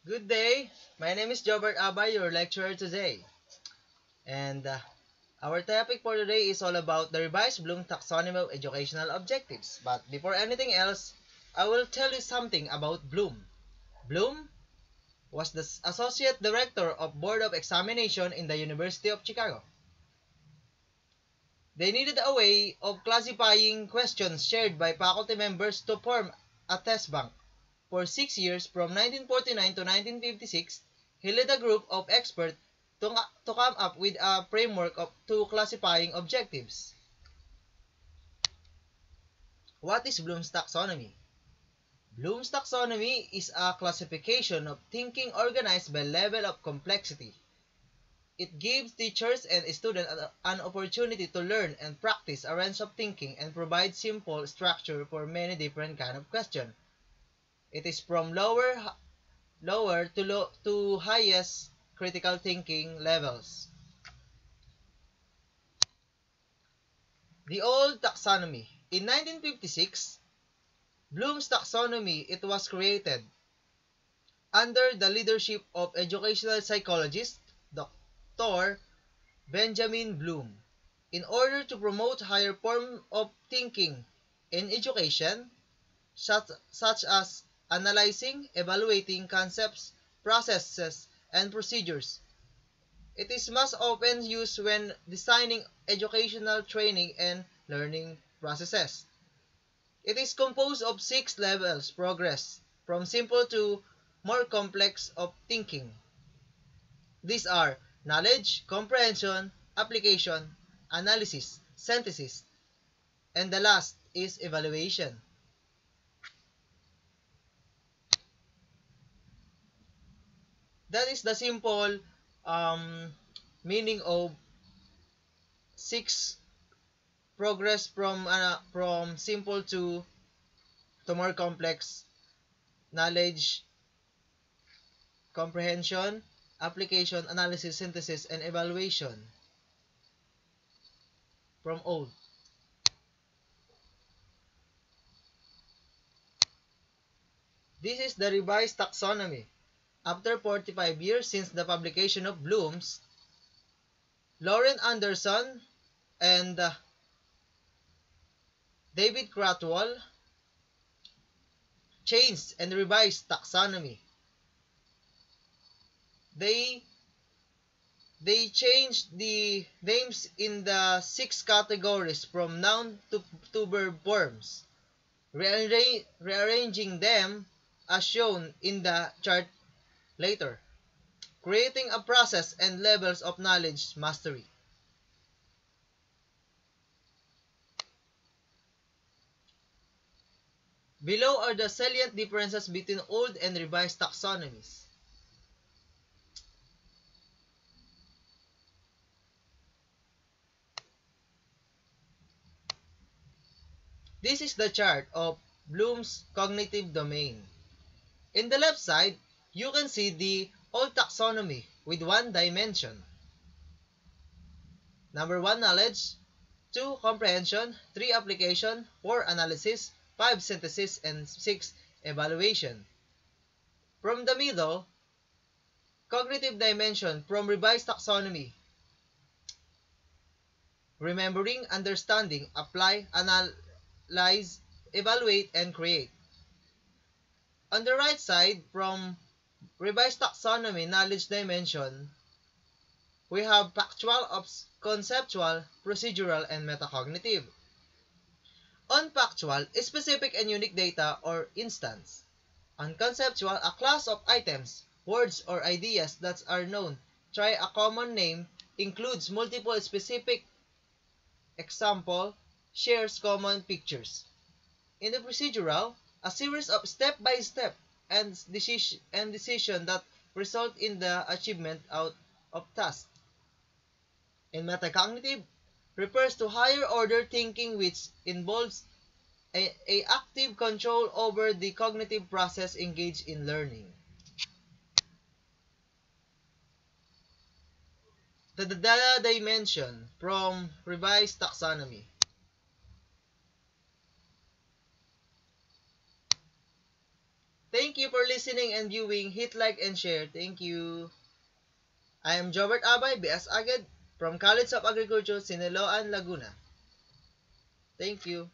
Good day. My name is Jobert Abay, your lecturer today. And our topic for today is all about the revised Bloom taxonomy of educational objectives. But before anything else, I will tell you something about Bloom. Bloom was the Associate Director of Board of Examination in the University of Chicago. They needed a way of classifying questions shared by faculty members to form a test bank. For 6 years, from 1949 to 1956, he led a group of experts to come up with a framework to classifying objectives. What is Bloom's taxonomy? Bloom's taxonomy is a classification of thinking organized by level of complexity. It gives teachers and students an opportunity to learn and practice a range of thinking and provides simple structure for many different kinds of questions. It is from lower to highest critical thinking levels. The old taxonomy. In 1956, Bloom's taxonomy it was created under the leadership of educational psychologist Dr. Benjamin Bloom in order to promote higher form of thinking in education such as analyzing, evaluating concepts, processes, and procedures. It is most often used when designing educational training and learning processes. It is composed of 6 levels progress, from simple to more complex of thinking. These are knowledge, comprehension, application, analysis, synthesis, and the last is evaluation. That is the simple meaning of 6 progress from simple to more complex: knowledge, comprehension, application, analysis, synthesis, and evaluation from old. This is the revised taxonomy. After 45 years since the publication of Bloom's, Lauren Anderson and David Cratwell changed and revised taxonomy. They changed the names in the 6 categories from noun to verb forms, rearranging them as shown in the chart later, creating a process and levels of knowledge mastery. Below are the salient differences between old and revised taxonomies. This is the chart of Bloom's cognitive domain. In the left side, you can see the old taxonomy with 1 dimension. Number 1, knowledge; 2, comprehension; 3, application; 4, analysis; 5, synthesis; and 6, evaluation. From the middle, cognitive dimension from revised taxonomy: remembering, understanding, apply, analyze, evaluate, and create. On the right side, from revised taxonomy knowledge dimension, we have factual, conceptual, procedural, and metacognitive. On factual, specific and unique data or instance. On conceptual, a class of items, words, or ideas that are known. Try a common name includes multiple specific. Example, shares common pictures. In the procedural, a series of step-by-step and decision that result in the achievement out of task. In metacognitive, refers to higher order thinking which involves a active control over the cognitive process engaged in learning. The data dimension from revised taxonomy. Thank you for listening and viewing. Hit like and share. Thank you. I am Jobert Abay, BS Agad, from College of Agriculture, Siniloan, Laguna. Thank you.